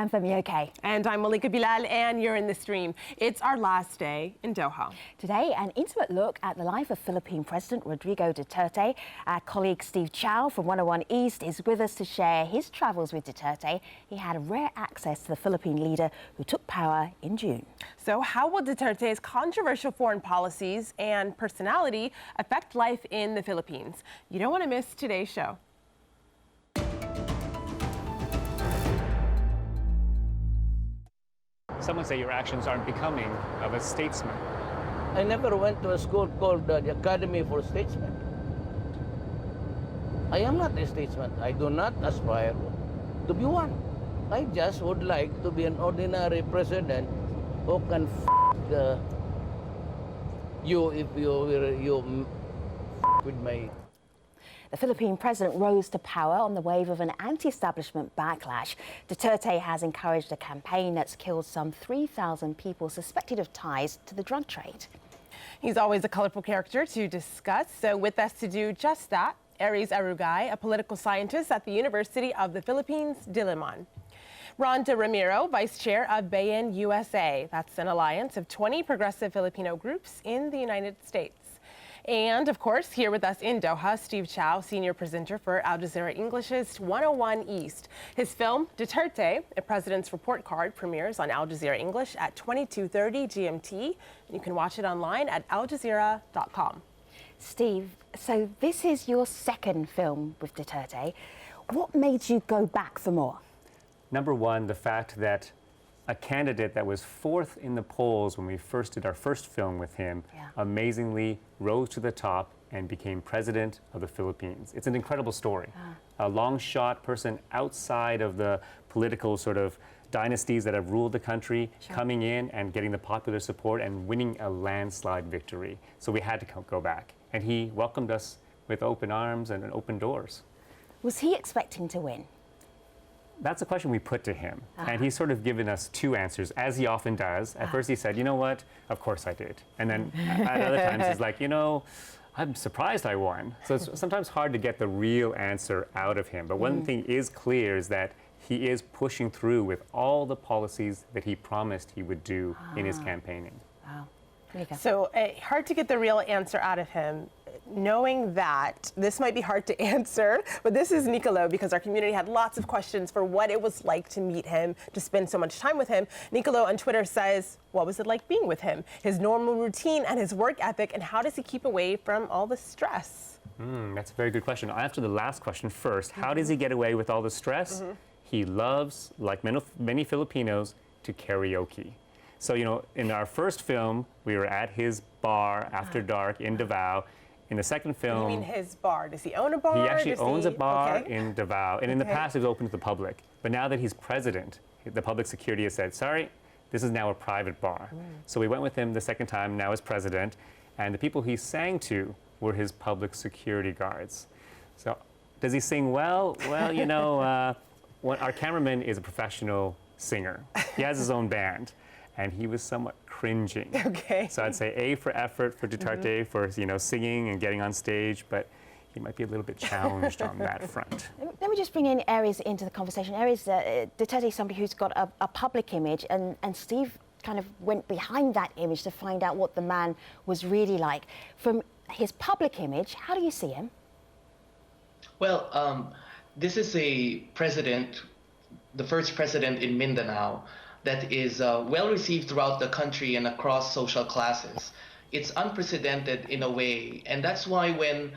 I'm Femi Okay. And I'm Malika Bilal, and you're in the stream. It's our last day in Doha. Today, an intimate look at the life of Philippine President Rodrigo Duterte. Our colleague Steve Chow from 101 East is with us to share his travels with Duterte. He had rare access to the Philippine leader who took power in June. So how will Duterte's controversial foreign policies and personality affect life in the Philippines? You don't want to miss today's show. Someone say your actions aren't becoming of a statesman. I never went to a school called the Academy for Statesmen. I am not a statesman. I do not aspire to be one. I just would like to be an ordinary president who can you if you with my. The Philippine president rose to power on the wave of an anti-establishment backlash. Duterte has encouraged a campaign that's killed some 3,000 people suspected of ties to the drug trade. He's always a colorful character to discuss. So with us to do just that, Aries Arugay, a political scientist at the University of the Philippines, Diliman. Rhonda Ramiro, vice chair of Bayan USA. That's an alliance of 20 progressive Filipino groups in the United States. And, of course, here with us in Doha, Steve Chow, senior presenter for Al Jazeera English's 101 East. His film, Duterte, A President's Report Card, premieres on Al Jazeera English at 22:30 GMT. You can watch it online at aljazeera.com. Steve, so this is your second film with Duterte. What made you go back for more? Number one, the fact that a candidate that was fourth in the polls when we first did our first film with him, amazingly rose to the top and became president of the Philippines. It's an incredible story. A long shot person outside of the political sort of dynasties that have ruled the country, coming in and getting the popular support and winning a landslide victory. So we had to go back. And he welcomed us with open arms and open doors. Was he expecting to win? That's a question we put to him. And he's sort of given us two answers, as he often does. At first he said, you know what, of course I did. And then at other times he's like, you know, I'm surprised I won. So it's sometimes hard to get the real answer out of him. But one thing is clear is that he is pushing through with all the policies that he promised he would do in his campaigning. Wow. So hard to get the real answer out of him. Knowing that, this might be hard to answer, but this is Nicolo, because our community had lots of questions for what it was like to meet him, to spend so much time with him. Nicolo on Twitter says, what was it like being with him? His normal routine and his work ethic, and how does he keep away from all the stress? That's a very good question. I'll answer the last question first. How does he get away with all the stress? He loves, like many Filipinos, to karaoke. So, you know, in our first film, we were at his bar after dark in Davao. In the second film... You mean his bar? Does he own a bar? He actually owns a bar in Davao. And in the past, it was open to the public. But now that he's president, the public security has said, sorry, this is now a private bar. So we went with him the second time, now as president. And the people he sang to were his public security guards. So does he sing well? Well, you know, our cameraman is a professional singer. He has his own band. And he was somewhat cringing. So I'd say A for effort for Duterte for, you know, singing and getting on stage, but he might be a little bit challenged on that front. Let me just bring in Aries into the conversation. Aries, Duterte is somebody who's got a public image, and Steve kind of went behind that image to find out what the man was really like. From his public image, how do you see him? Well, this is a president, the first president in Mindanao, that is well received throughout the country and across social classes. It's unprecedented in a way, and that's why when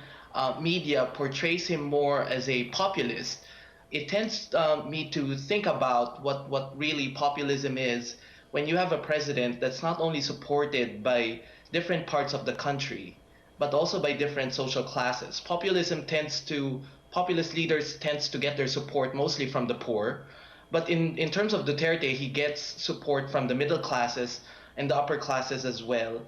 media portrays him more as a populist, it tends me to think about what really populism is when you have a president that's not only supported by different parts of the country, but also by different social classes. Populist leaders tends to get their support mostly from the poor. But in terms of Duterte, he gets support from the middle classes and the upper classes as well.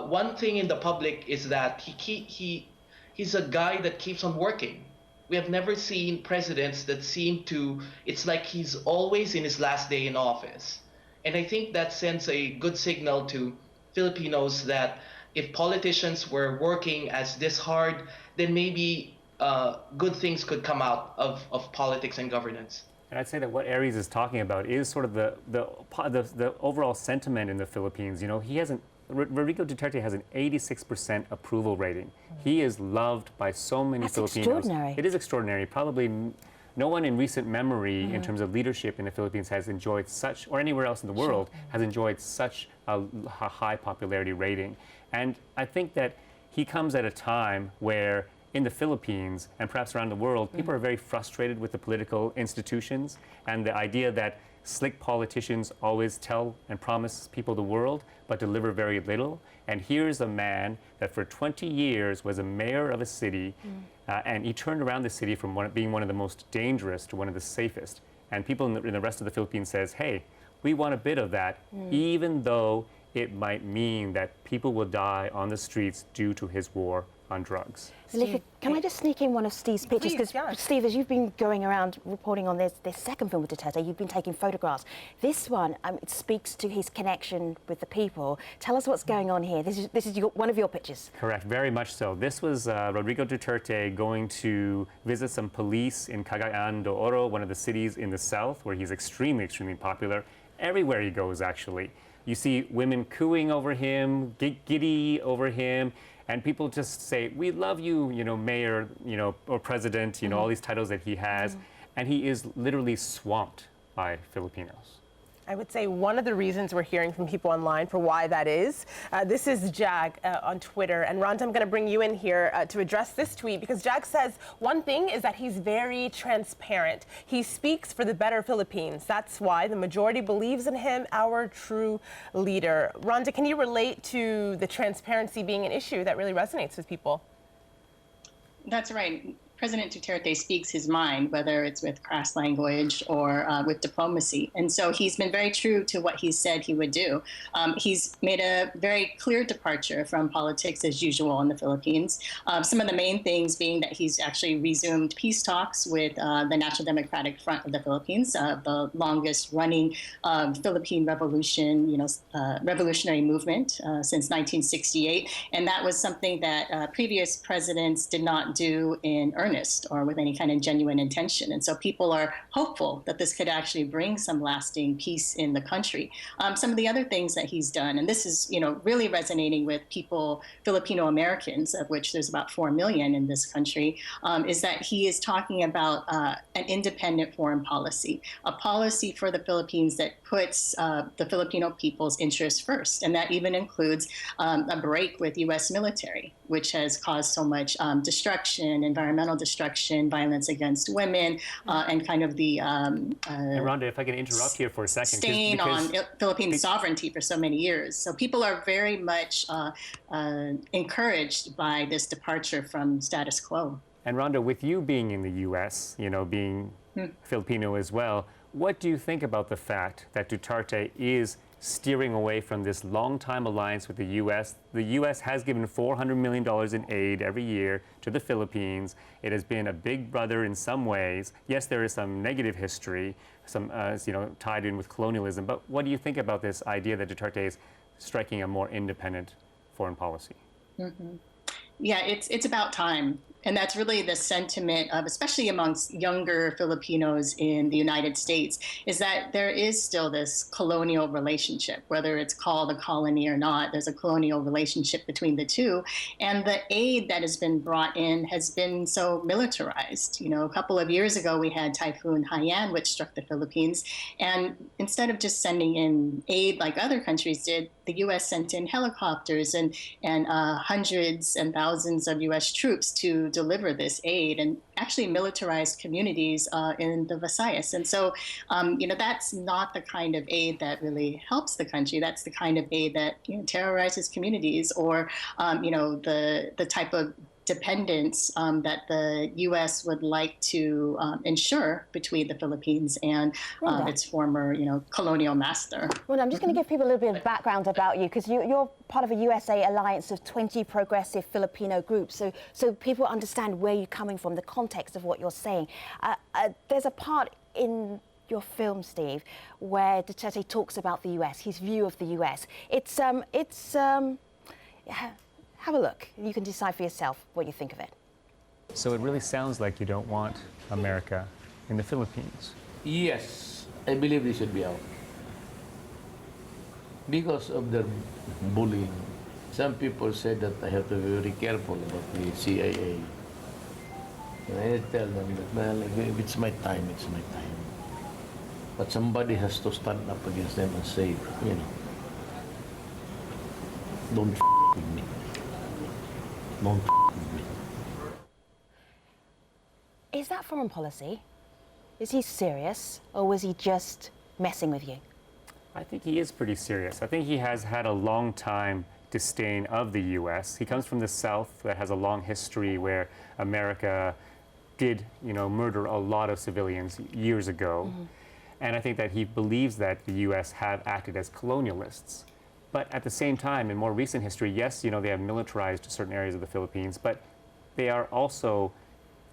One thing in the public is that he's a guy that keeps on working. We have never seen presidents that seem to, it's like he's always in his last day in office. And I think that sends a good signal to Filipinos that if politicians were working as this hard, then maybe good things could come out of politics and governance. And I'd say that what Aries is talking about is sort of the overall sentiment in the Philippines. You know, Rodrigo Duterte has an 86% approval rating. He is loved by so many That's Filipinos. Extraordinary. It is extraordinary. Probably no one in recent memory in terms of leadership in the Philippines has enjoyed such, or anywhere else in the world, has enjoyed such a high popularity rating. And I think that he comes at a time where in the Philippines and perhaps around the world, people are very frustrated with the political institutions and the idea that slick politicians always tell and promise people the world but deliver very little. And here's a man that for 20 years was a mayor of a city and he turned around the city from being one of the most dangerous to one of the safest. And people in the rest of the Philippines says, hey, we want a bit of that, even though it might mean that people will die on the streets due to his war on drugs. Malika, can I just sneak in one of Steve's pictures? Please, Because yeah. Steve, as you've been going around reporting on this second film with Duterte, you've been taking photographs. This one, it speaks to his connection with the people. Tell us what's going on here. This is one of your pictures. Correct, very much so. This was Rodrigo Duterte going to visit some police in Cagayan de Oro, one of the cities in the south, where he's extremely, extremely popular. Everywhere he goes, actually. You see women cooing over him, giddy over him, and people just say, we love you, you know, mayor, you know, or president, you know, all these titles that he has. And he is literally swamped by Filipinos. I would say one of the reasons we're hearing from people online for why that is, this is Jag on Twitter. And Rhonda, I'm going to bring you in here to address this tweet because Jag says one thing is that he's very transparent. He speaks for the better Philippines. That's why the majority believes in him, our true leader. Rhonda, can you relate to the transparency being an issue that really resonates with people? That's right. President Duterte speaks his mind, whether it's with crass language or with diplomacy. And so he's been very true to what he said he would do. He's made a very clear departure from politics as usual in the Philippines. Some of the main things being that he's actually resumed peace talks with the National Democratic Front of the Philippines, the longest running Philippine revolution, revolutionary movement since 1968. And that was something that previous presidents did not do in earnest or with any kind of genuine intention. And so people are hopeful that this could actually bring some lasting peace in the country. Some of the other things that he's done, and this is, really resonating with people, Filipino Americans, of which there's about 4 million in this country, is that he is talking about an independent foreign policy, a policy for the Philippines that puts the Filipino people's interests first. And that even includes a break with U.S. military, which has caused so much destruction, environmental destruction, violence against women, and kind of the And Rhonda, if I can interrupt here for a second. stain on Philippine sovereignty for so many years. So people are very much encouraged by this departure from status quo. And Rhonda, with you being in the U.S., being Filipino as well, what do you think about the fact that Duterte is steering away from this long-time alliance with the U.S.? The U.S. has given $400 million in aid every year to the Philippines. It has been a big brother in some ways. Yes, there is some negative history, some tied in with colonialism. But what do you think about this idea that Duterte is striking a more independent foreign policy? Yeah, it's about time. And that's really the sentiment of, especially amongst younger Filipinos in the United States, is that there is still this colonial relationship, whether it's called a colony or not. There's a colonial relationship between the two. And the aid that has been brought in has been so militarized. A couple of years ago, we had Typhoon Haiyan, which struck the Philippines. And instead of just sending in aid like other countries did, the U.S. sent in helicopters and hundreds and thousands of U.S. troops to deliver this aid and actually militarized communities in the Visayas. And so, that's not the kind of aid that really helps the country. That's the kind of aid that terrorizes communities or, the type of dependence that the U.S. would like to ensure between the Philippines and its former, colonial master. Well, I'm just going to give people a little bit of background about you, because you're part of a USA alliance of 20 progressive Filipino groups, so people understand where you're coming from, the context of what you're saying. There's a part in your film, Steve, where Duterte talks about the U.S., his view of the U.S. Have a look. You can decide for yourself what you think of it. So it really sounds like you don't want America in the Philippines. Yes, I believe they should be out. Because of their bullying. Some people say that I have to be very careful about the CIA. And I tell them that, well, if it's my time, it's my time. But somebody has to stand up against them and say, you know, don't with me. Don't with me. Is that foreign policy? Is he serious, or was he just messing with you? I think he is pretty serious. I think he has had a long time disdain of the U.S. He comes from the South that has a long history where America did, murder a lot of civilians years ago. And I think that he believes that the U.S. have acted as colonialists. But at the same time, in more recent history, yes, they have militarized certain areas of the Philippines, but they are also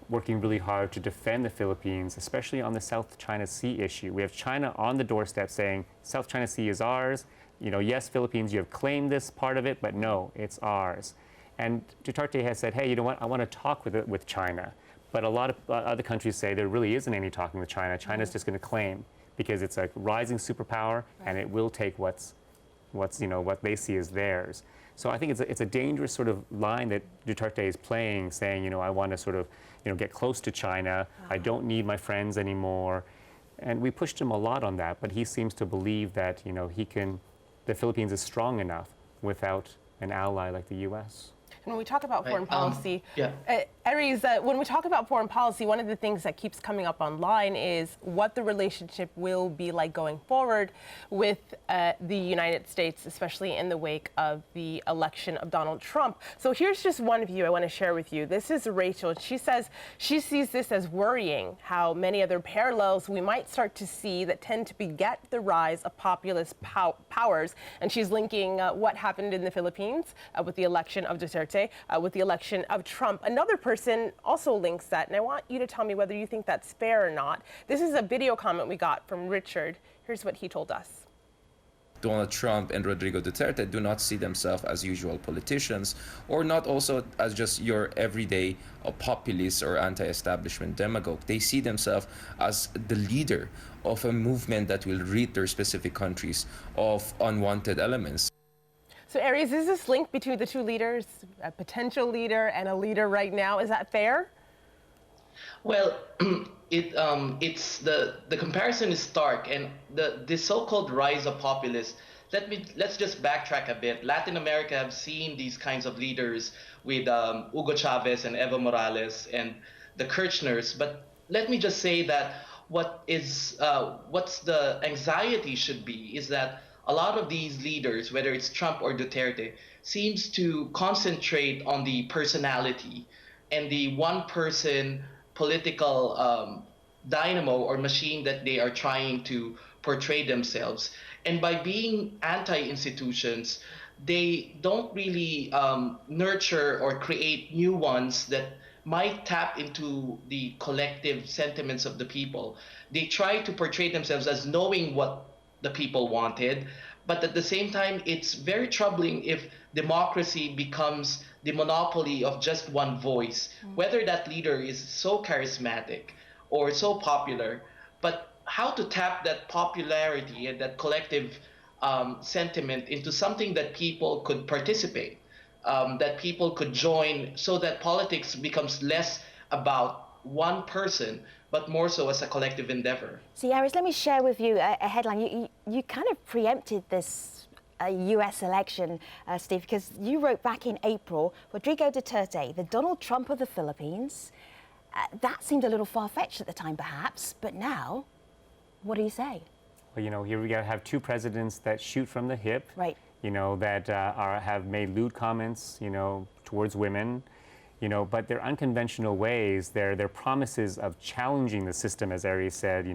working really hard to defend the Philippines, especially on the South China Sea issue. We have China on the doorstep saying, South China Sea is ours. Yes, Philippines, you have claimed this part of it, but no, it's ours. And Duterte has said, hey, you know what, I want to talk with China. But a lot of other countries say there really isn't any talking with China. China's just going to claim because it's a rising superpower and it will take what they see as theirs. So I think it's a dangerous sort of line that Duterte is playing, saying, I want to sort of, get close to China. I don't need my friends anymore. And we pushed him a lot on that, but he seems to believe that, the Philippines is strong enough without an ally like the U.S. When we talk about foreign policy, yeah. Aries, when we talk about foreign policy, one of the things that keeps coming up online is what the relationship will be like going forward with the United States, especially in the wake of the election of Donald Trump. So here's just one view I want to share with you. This is Rachel. She says she sees this as worrying, how many other parallels we might start to see that tend to beget the rise of populist powers. And she's linking what happened in the Philippines with the election of Duterte, with the election of Trump. Another person also links that, and I want you to tell me whether you think that's fair or not. This is a video comment we got from Richard. Here's what he told us. Donald Trump and Rodrigo Duterte do not see themselves as usual politicians, or not also as just your everyday populist or anti-establishment demagogue. They see themselves as the leader of a movement that will rid their specific countries of unwanted elements. So, Aries, is this link between the two leaders, a potential leader and a leader right now? Is that fair? Well, it's the comparison is stark, and the so-called rise of populists. Let's just backtrack a bit. Latin America have seen these kinds of leaders with Hugo Chavez and Evo Morales and the Kirchners. But let me just say that what's the anxiety should be is that a lot of these leaders, whether it's Trump or Duterte, seems to concentrate on the personality and the one-person political dynamo or machine that they are trying to portray themselves. And by being anti-institutions, they don't really nurture or create new ones that might tap into the collective sentiments of the people. They try to portray themselves as knowing what the people wanted, but at the same time, it's very troubling if democracy becomes the monopoly of just one voice, whether that leader is so charismatic or so popular. But how to tap that popularity and that collective sentiment into something that people could participate, that people could join, so that politics becomes less about one person, but more so as a collective endeavor. See, Aries, let me share with you a headline. You kind of preempted this US election, Steve, because you wrote back in April, Rodrigo Duterte, the Donald Trump of the Philippines. That seemed a little far-fetched at the time, perhaps, but now, what do you say? Well, here we have two presidents that shoot from the hip, right? That have made lewd comments, towards women. But their unconventional ways, their promises of challenging the system, as Aries said,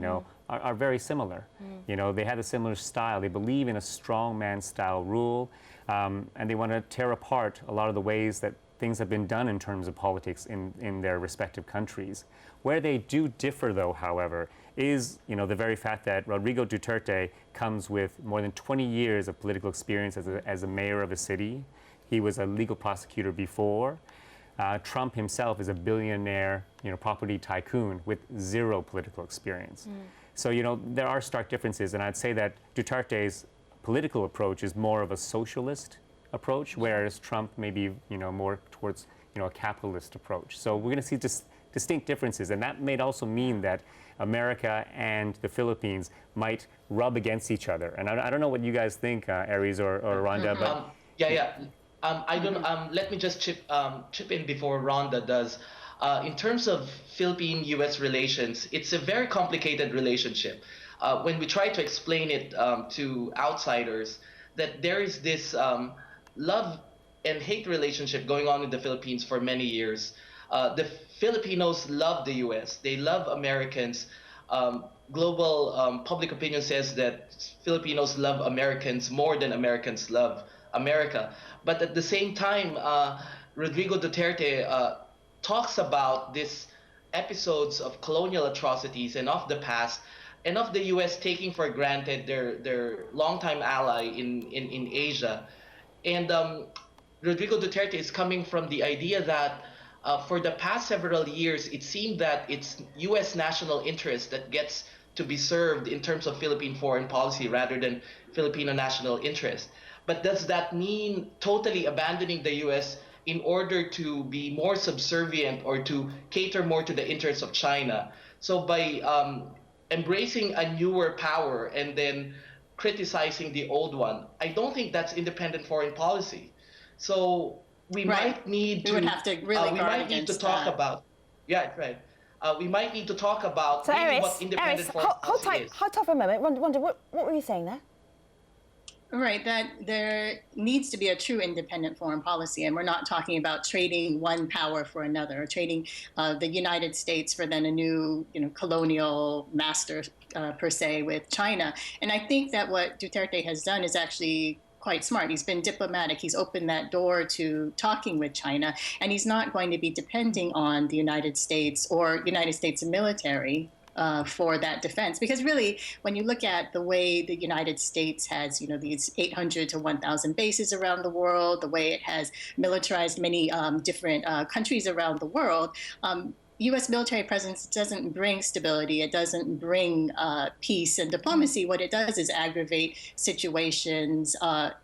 are very similar. They have a similar style. They believe in a strongman style rule, and they want to tear apart a lot of the ways that things have been done in terms of politics in their respective countries. Where they do differ, though, however, is the very fact that Rodrigo Duterte comes with more than 20 years of political experience as a mayor of a city. He was a legal prosecutor before. Trump himself is a billionaire, property tycoon with zero political experience. So, there are stark differences, and I'd say that Duterte's political approach is more of a socialist approach, whereas Trump may be, more towards, a capitalist approach. So we're going to see distinct differences, and that may also mean that America and the Philippines might rub against each other. And I don't know what you guys think, Aries or Rhonda, but I don't. Let me just chip in before Rhonda does. In terms of Philippine-US relations, it's a very complicated relationship. When we try to explain it to outsiders, that there is this love and hate relationship going on in the Philippines for many years. The Filipinos love the US. They love Americans. Global public opinion says that Filipinos love Americans more than Americans love America. But at the same time, Rodrigo Duterte talks about these episodes of colonial atrocities and of the past, and of the U.S. taking for granted their longtime ally in Asia. And Rodrigo Duterte is coming from the idea that for the past several years, it seemed that it's U.S. national interest that gets to be served in terms of Philippine foreign policy rather than Filipino national interest. But does that mean totally abandoning the U.S. in order to be more subservient or to cater more to the interests of China? So by embracing a newer power and then criticizing the old one, I don't think that's independent foreign policy. So we might need to. We would have to really we guard might need to against talk that. about. Yeah, right. We might need to talk about So, really Aris, what independent foreign hold policy is. tight for a moment. Rhonda, what were you saying there? Right, that there needs to be a true independent foreign policy, and we're not talking about trading one power for another, or trading the United States for then a new, colonial master per se with China. And I think that what Duterte has done is actually quite smart. He's been diplomatic. He's opened that door to talking with China, and he's not going to be depending on the United States or United States military for that defense. Because really, when you look at the way the United States has, these 800 to 1,000 bases around the world, the way it has militarized many different countries around the world, U.S. military presence doesn't bring stability. It doesn't bring peace and diplomacy. What it does is aggravate situations,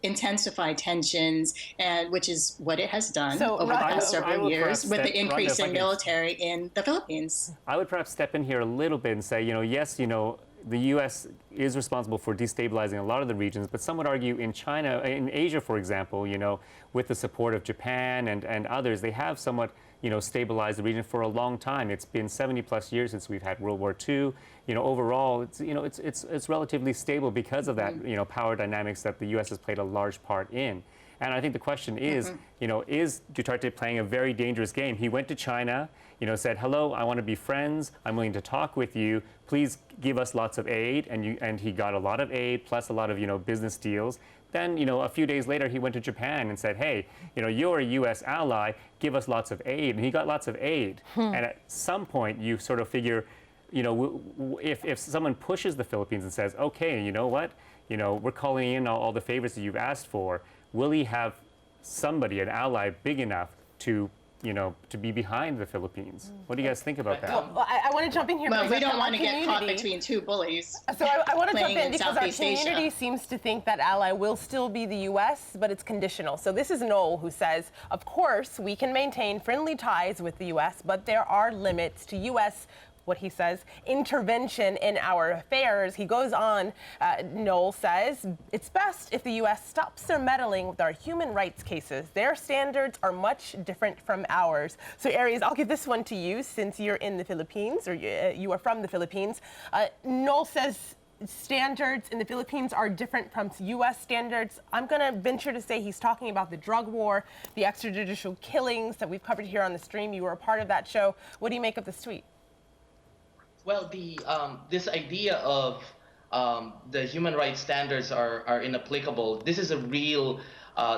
intensify tensions, and which is what it has done over the past several years with the increase in military in the Philippines. I would perhaps step in here a little bit and say, yes, the U.S. is responsible for destabilizing a lot of the regions, but some would argue in China, in Asia, for example, with the support of Japan and others, they have somewhat stabilized the region for a long time. It's been 70 plus years since we've had World War II. Overall, it's relatively stable because of that, power dynamics that the U.S. has played a large part in. And I think the question is, is Duterte playing a very dangerous game? He went to China, said, hello, I want to be friends. I'm willing to talk with you. Please give us lots of aid. And he got a lot of aid, plus a lot of, business deals. Then, a few days later, he went to Japan and said, hey, you're a U.S. ally, give us lots of aid. And he got lots of aid. And at some point, you sort of figure, if someone pushes the Philippines and says, okay, you know what, we're calling in all the favors that you've asked for, will he have somebody, an ally, big enough to be behind the Philippines? What do you guys think about that? Well, I want to jump in here. Well, we because don't want to get caught community- between two bullies. So I want to jump in because our Southeast community Asia. seems to think that ally will still be the U.S., but it's conditional. So this is Noel who says, of course, we can maintain friendly ties with the U.S., but there are limits to U.S., what he says, intervention in our affairs. He goes on, Noel says, it's best if the U.S. stops their meddling with our human rights cases. Their standards are much different from ours. So, Aries, I'll give this one to you since you're in the Philippines, or you are from the Philippines. Noel says standards in the Philippines are different from U.S. standards. I'm going to venture to say he's talking about the drug war, the extrajudicial killings that we've covered here on the stream. You were a part of that show. What do you make of this tweet? Well, this idea of the human rights standards are inapplicable. This is a real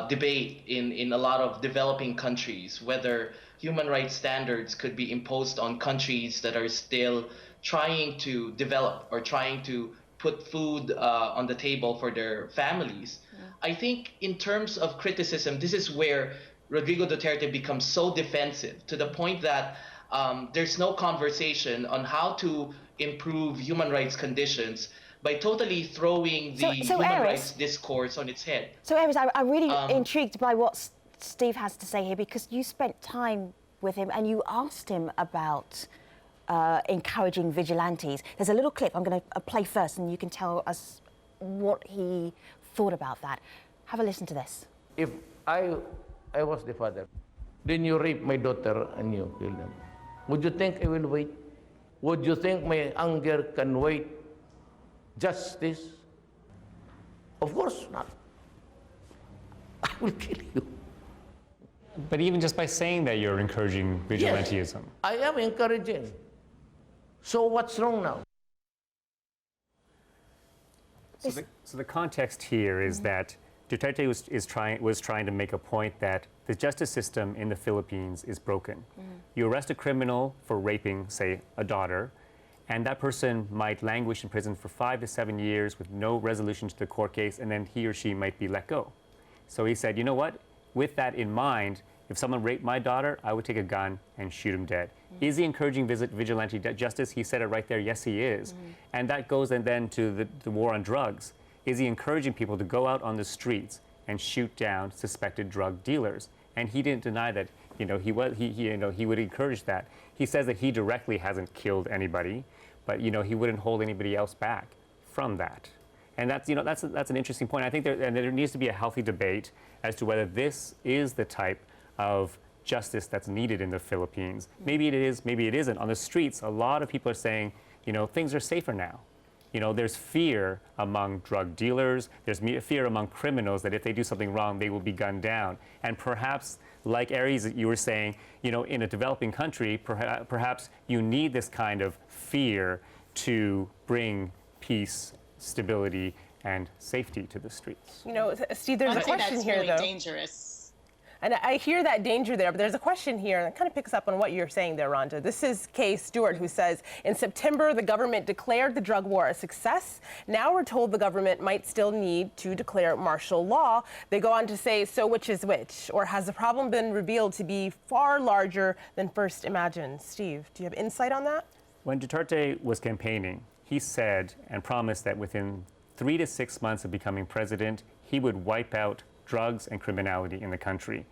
debate in a lot of developing countries, whether human rights standards could be imposed on countries that are still trying to develop or trying to put food on the table for their families. I think in terms of criticism, this is where Rodrigo Duterte becomes so defensive to the point that there's no conversation on how to improve human rights conditions by totally throwing the human rights discourse on its head. So, Aries, I'm really intrigued by what Steve has to say here, because you spent time with him and you asked him about encouraging vigilantes. There's a little clip I'm going to play first, and you can tell us what he thought about that. Have a listen to this. If I was the father, then you rape my daughter and you kill them. Would you think I will wait? Would you think my anger can wait? Justice? Of course not. I will kill you. But even just by saying that, you're encouraging vigilantism. Yes, I am encouraging. So what's wrong now? So the context here is that Duterte was trying to make a point that the justice system in the Philippines is broken. You arrest a criminal for raping, say, a daughter, and that person might languish in prison for 5 to 7 years with no resolution to the court case, and then he or she might be let go. So he said, you know what? With that in mind, if someone raped my daughter, I would take a gun and shoot him dead. Is he encouraging vigilante justice? He said it right there. Yes, he is. And that goes then to the war on drugs. Is he encouraging people to go out on the streets and shoot down suspected drug dealers? And he didn't deny that. He would encourage that. He says that he directly hasn't killed anybody, but he wouldn't hold anybody else back from that. And that's an interesting point. I think there needs to be a healthy debate as to whether this is the type of justice that's needed in the Philippines. Maybe it is, maybe it isn't. On the streets, a lot of people are saying, things are safer now. There's fear among drug dealers, there's fear among criminals that if they do something wrong, they will be gunned down. And perhaps, like Aries, you were saying, in a developing country, perhaps you need this kind of fear to bring peace, stability, and safety to the streets. Steve, there's a question here, really though. Dangerous. And I hear that danger there, but there's a question here that kind of picks up on what you're saying there, Rhonda. This is Kay Stewart, who says, in September, the government declared the drug war a success. Now we're told the government might still need to declare martial law. They go on to say, so which is which? Or has the problem been revealed to be far larger than first imagined? Steve, do you have insight on that? When Duterte was campaigning, he said and promised that within 3 to 6 months of becoming president, he would wipe out drugs and criminality in the country.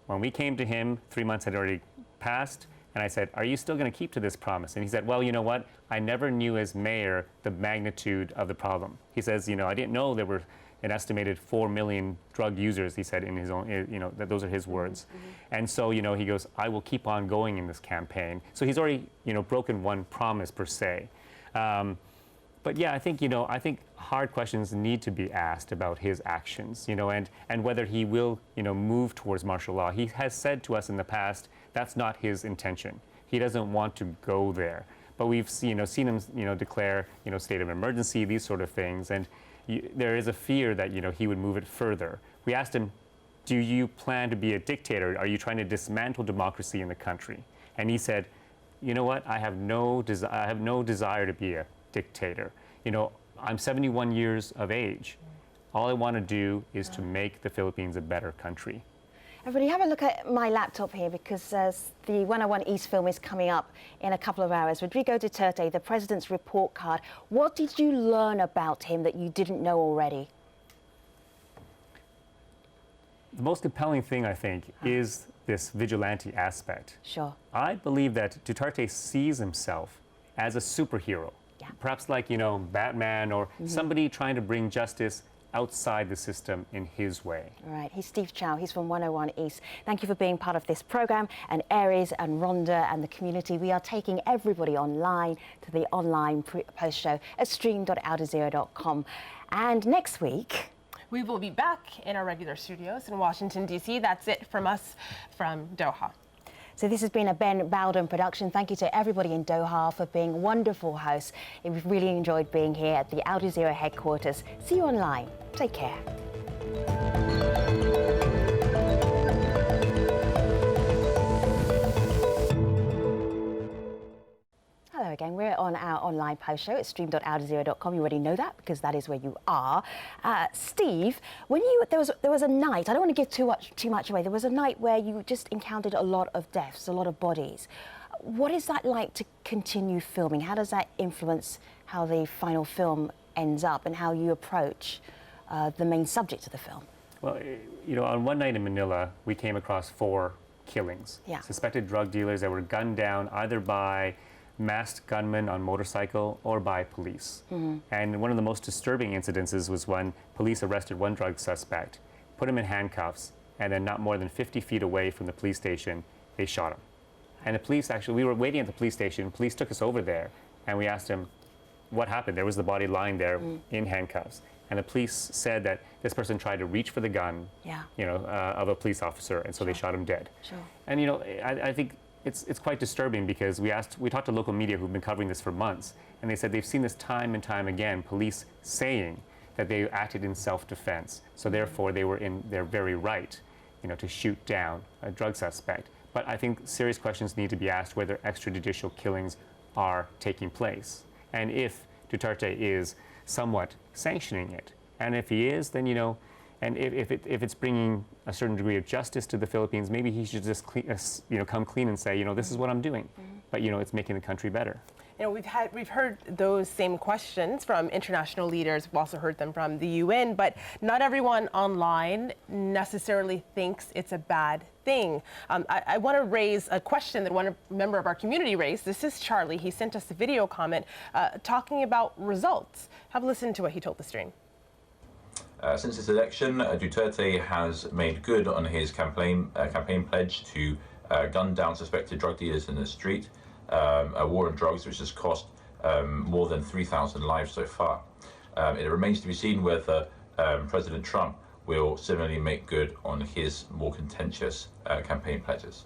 When we came to him, 3 months had already passed, and I said, are you still going to keep to this promise? And he said, well, you know what? I never knew as mayor the magnitude of the problem. He says, I didn't know there were an estimated 4 million drug users, he said in his own, that those are his words. And so, he goes, I will keep on going in this campaign. So he's already, broken one promise per se. But yeah, I think hard questions need to be asked about his actions, and whether he will, move towards martial law. He has said to us in the past that's not his intention. He doesn't want to go there. But we've seen him, declare, state of emergency, these sort of things, and there is a fear that, he would move it further. We asked him, do you plan to be a dictator? Are you trying to dismantle democracy in the country? And he said, you know what? I have no desire to be a dictator. I'm 71 years of age. All I want to do is to make the Philippines a better country. Everybody, have a look at my laptop here, because the 101 East film is coming up in a couple of hours. Rodrigo Duterte, the president's report card. What did you learn about him that you didn't know already? The most compelling thing, I think, is this vigilante aspect. Sure. I believe that Duterte sees himself as a superhero. Yeah. Perhaps like, Batman or somebody trying to bring justice outside the system in his way. All right, he's Steve Chow, he's from 101 East. Thank you for being part of this program, and Aries and Rhonda and the community. We are taking everybody online to the online post show at stream.aljazeera.com. And next week, we will be back in our regular studios in Washington, D.C. That's it from us from Doha. So this has been a Ben Bowden production. Thank you to everybody in Doha for being wonderful hosts. We've really enjoyed being here at the Al Jazeera headquarters. See you online. Take care. Hello again. again. We're on our online post show at stream.aljazeera.com. You already know that because that is where you are. Steve, when there was a night, I don't want to give too much away, there was a night where you just encountered a lot of deaths, a lot of bodies. What is that like to continue filming? How does that influence how the final film ends up and how you approach the main subject of the film? Well, you know, on one night in Manila, we came across 4 killings. Yeah. Suspected drug dealers that were gunned down either by masked gunmen on motorcycle or by police. And one of the most disturbing incidences was when police arrested one drug suspect, put him in handcuffs, and then not more than 50 feet away from the police station, they shot him. And the police actually, we were waiting at the police station, police took us over there, and we asked him, what happened? There was the body lying there in handcuffs. And the police said that this person tried to reach for the gun, you know, of a police officer, and so they shot him dead. And you know, I think it's quite disturbing because we talked to local media who've been covering this for months, and they said they've seen this time and time again, police saying that they acted in self-defense, so therefore they were in their very right, you know, to shoot down a drug suspect. But I think serious questions need to be asked whether extrajudicial killings are taking place, and if Duterte is somewhat sanctioning it. And if he is, then, you know, and if it's bringing a certain degree of justice to the Philippines, maybe he should just come clean and say, you know, this is what I'm doing. But, you know, it's making the country better. You know, we've heard those same questions from international leaders. We've also heard them from the UN, but not everyone online necessarily thinks it's a bad thing. I want to raise a question that one member of our community raised. This is Charlie. He sent us a video comment talking about results. Have a listen to what he told the stream. Since this election, Duterte has made good on his campaign pledge to gun down suspected drug dealers in the street. A war on drugs which has cost more than 3,000 lives so far. It remains to be seen whether President Trump will similarly make good on his more contentious campaign pledges.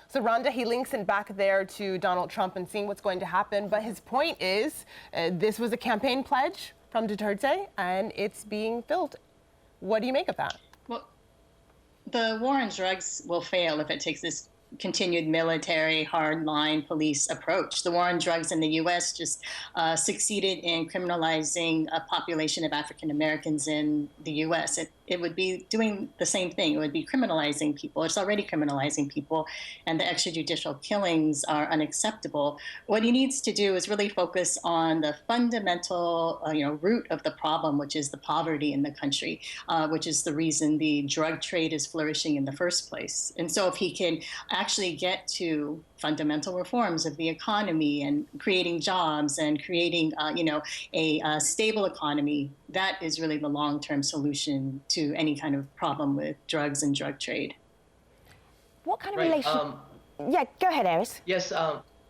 So Rhonda, he links it back there to Donald Trump and seeing what's going to happen. But his point is this was a campaign pledge from Duterte and it's being filled. What do you make of that? Well, the war on drugs will fail if it takes this continued military, hardline police approach. The war on drugs in the U.S. just succeeded in criminalizing a population of African Americans in the U.S. It would be doing the same thing. It would be criminalizing people. It's already criminalizing people, and the extrajudicial killings are unacceptable. What he needs to do is really focus on the fundamental, root of the problem, which is the poverty in the country, which is the reason the drug trade is flourishing in the first place. And so if he can actually get to fundamental reforms of the economy and creating jobs and creating, a stable economy, that is really the long-term solution to any kind of problem with drugs and drug trade. What kind of relation? Yeah, go ahead, Aris. Yes,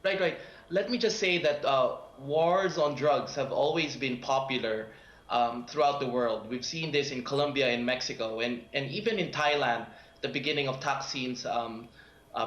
right. Let me just say that wars on drugs have always been popular throughout the world. We've seen this in Colombia and Mexico, and even in Thailand, the beginning of Thaksin's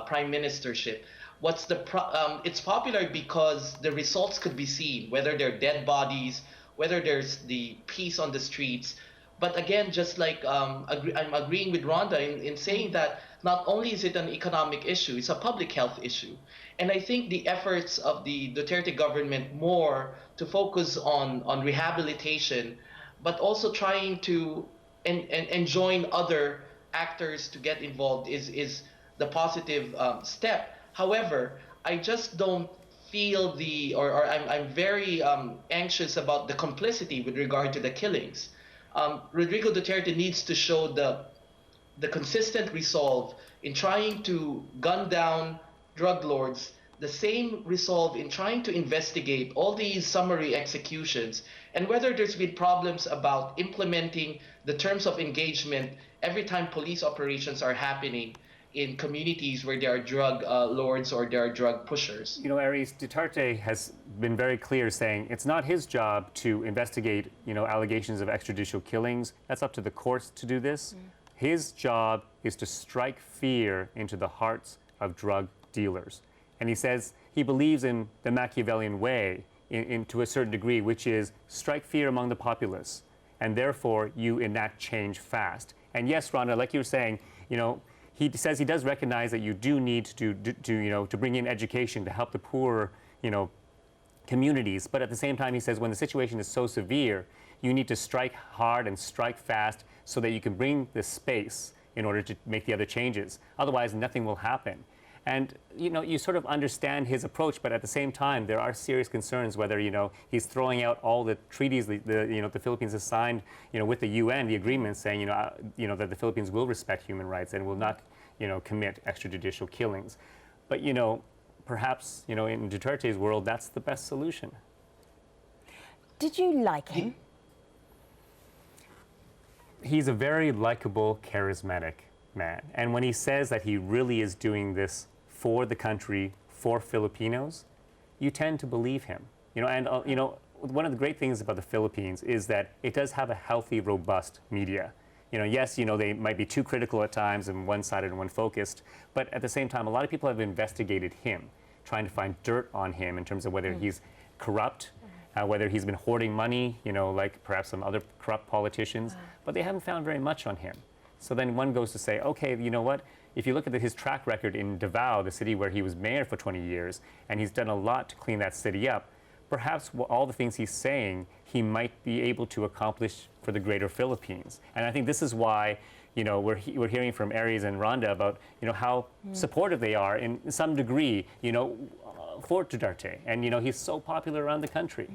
prime ministership. It's popular because the results could be seen, whether they're dead bodies, whether there's the peace on the streets. But again, just like I'm agreeing with Rhonda in saying that not only is it an economic issue, it's a public health issue. And I think the efforts of the Duterte government more to focus on rehabilitation, but also trying to and join other actors to get involved is the positive step. However, I just don't feel I'm very anxious about the complicity with regard to the killings. Rodrigo Duterte needs to show the consistent resolve in trying to gun down drug lords, the same resolve in trying to investigate all these summary executions, and whether there's been problems about implementing the terms of engagement every time police operations are happening in communities where there are drug lords or there are drug pushers. You know, Aries, Duterte has been very clear saying it's not his job to investigate, allegations of extrajudicial killings. That's up to the courts to do this. His job is to strike fear into the hearts of drug dealers. And he says he believes in the Machiavellian way to a certain degree, which is strike fear among the populace, and therefore you enact change fast. And yes, Rhonda, like you were saying, he says he does recognize that you do need to bring in education to help the poor, communities. But at the same time, he says when the situation is so severe, you need to strike hard and strike fast so that you can bring this space in order to make the other changes. Otherwise, nothing will happen. And you sort of understand his approach, but at the same time, there are serious concerns whether he's throwing out all the treaties the Philippines has signed with the UN, the agreement saying that the Philippines will respect human rights and will not commit extrajudicial killings. But perhaps in Duterte's world, that's the best solution. Did you like him? He's a very likable, charismatic man, and when he says that he really is doing this for the country, for Filipinos, you tend to believe him. One of the great things about the Philippines is that it does have a healthy, robust media. Yes, they might be too critical at times and one-sided and one-focused, but at the same time, a lot of people have investigated him, trying to find dirt on him in terms of whether he's corrupt, whether he's been hoarding money, like perhaps some other corrupt politicians, but they haven't found very much on him. So then one goes to say, okay, you know what? If you look at his track record in Davao, the city where he was mayor for 20 years, and he's done a lot to clean that city up, perhaps all the things he's saying, he might be able to accomplish for the greater Philippines. And I think this is why, we're hearing from Aries and Rhonda about, how supportive they are in some degree, for Duterte. And, he's so popular around the country.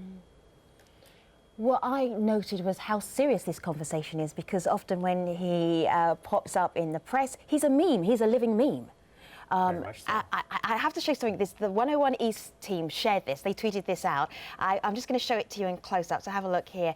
What I noted was how serious this conversation is, because often when he pops up in the press, he's a meme. He's a living meme. Very much so. I have to show you something. The 101 East team shared this. They tweeted this out. I'm just going to show it to you in close-up, so have a look here.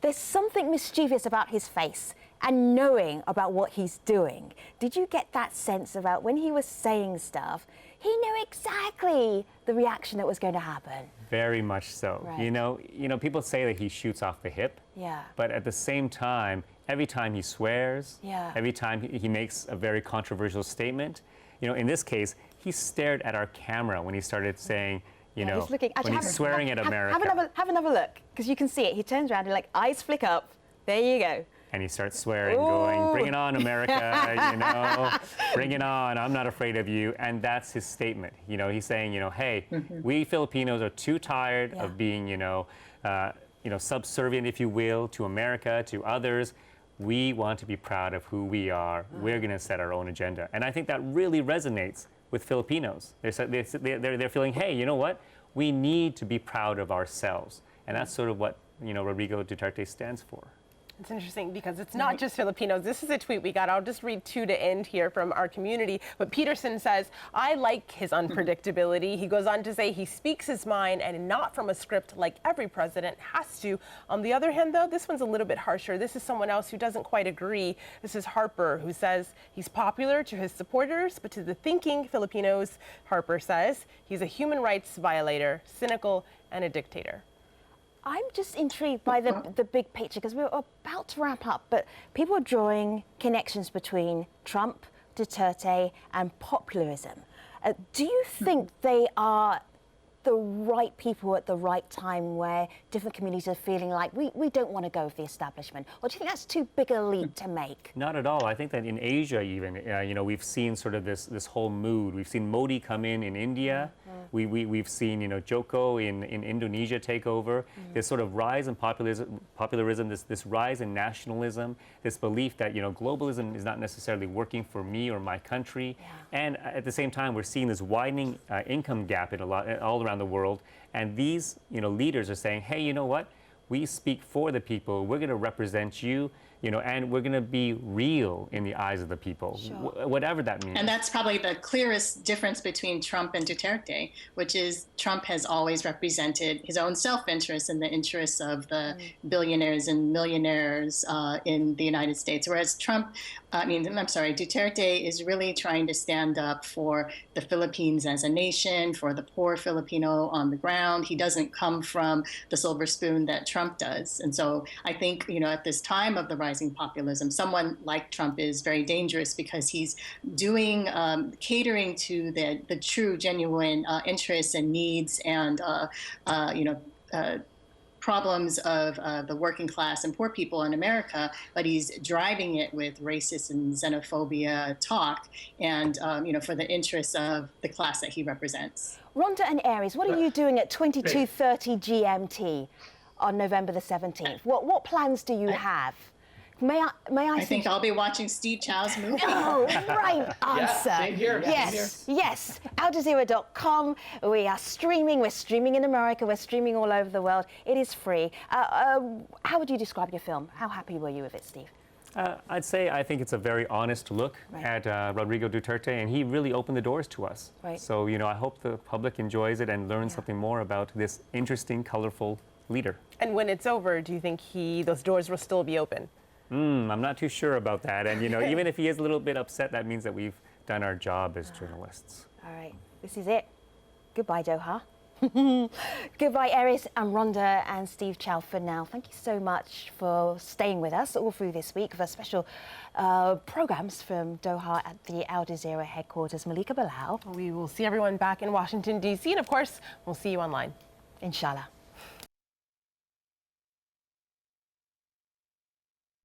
There's something mischievous about his face and knowing about what he's doing. Did you get that sense about when he was saying stuff, he knew exactly the reaction that was going to happen? Very much so. Right. People say that he shoots off the hip. Yeah. But at the same time, every time he swears, Yeah. every time he makes a very controversial statement, in this case, he stared at our camera when he started saying, He's looking. Actually, when he's swearing at America. Have another look, because you can see it. He turns around and eyes flick up. There you go. And he starts swearing, going, bring it on, America, bring it on, I'm not afraid of you. And that's his statement. He's saying, hey, we Filipinos are too tired of being, subservient, if you will, to America, to others. We want to be proud of who we are. We're going to set our own agenda. And I think that really resonates with Filipinos. They're feeling, hey, you know what? We need to be proud of ourselves. And that's sort of what, Rodrigo Duterte stands for. It's interesting because it's not just Filipinos. This is a tweet we got. I'll just read two to end here from our community. But Peterson says, I like his unpredictability. He goes on to say he speaks his mind and not from a script like every president has to. On the other hand, though, this one's a little bit harsher. This is someone else who doesn't quite agree. This is Harper, who says he's popular to his supporters, but to the thinking Filipinos, Harper says, he's a human rights violator, cynical, and a dictator. I'm just intrigued by the big picture, because we're about to wrap up, but people are drawing connections between Trump, Duterte, and populism. Do you think they are the right people at the right time, where different communities are feeling like we don't want to go with the establishment? Or do you think that's too big a leap to make? Not at all. I think that in Asia even, we've seen sort of this whole mood. We've seen Modi come in India. We've seen, Joko in Indonesia take over. This sort of rise in popularism, this rise in nationalism, this belief that, globalism is not necessarily working for me or my country. Yeah. And at the same time, we're seeing this widening income gap all around the world. And these, leaders are saying, hey, you know what? We speak for the people. We're going to represent you, and we're going to be real in the eyes of the people, whatever that means. And that's probably the clearest difference between Trump and Duterte, which is Trump has always represented his own self-interest and the interests of the billionaires and millionaires in the United States, whereas Duterte is really trying to stand up for the Philippines as a nation, for the poor Filipino on the ground. He doesn't come from the silver spoon that Trump does. And so I think, at this time of the rising populism, someone like Trump is very dangerous, because he's doing, catering to the true, genuine interests and needs and, problems of the working class and poor people in America, but he's driving it with racist and xenophobia talk, and for the interests of the class that he represents. Rhonda and Aries, what are you doing at 22:30 GMT on November the 17th? What plans do you have? May I think I'll be watching Steve Chow's movie. Oh, right answer. same here. Yes, yes. Aljazeera.com. We are streaming. We're streaming in America. We're streaming all over the world. It is free. How would you describe your film? How happy were you with it, Steve? I'd say I think it's a very honest look Right. at Rodrigo Duterte, and he really opened the doors to us. Right. So, I hope the public enjoys it and learns something more about this interesting, colorful leader. And when it's over, do you think those doors will still be open? I'm not too sure about that. And, even if he is a little bit upset, that means that we've done our job as journalists. All right. This is it. Goodbye, Doha. Goodbye, Aries and Rhonda and Steve Chow for now. Thank you so much for staying with us all through this week for special programs from Doha at the Al Jazeera headquarters. Malika Bilal. We will see everyone back in Washington, D.C. And of course, we'll see you online. Inshallah.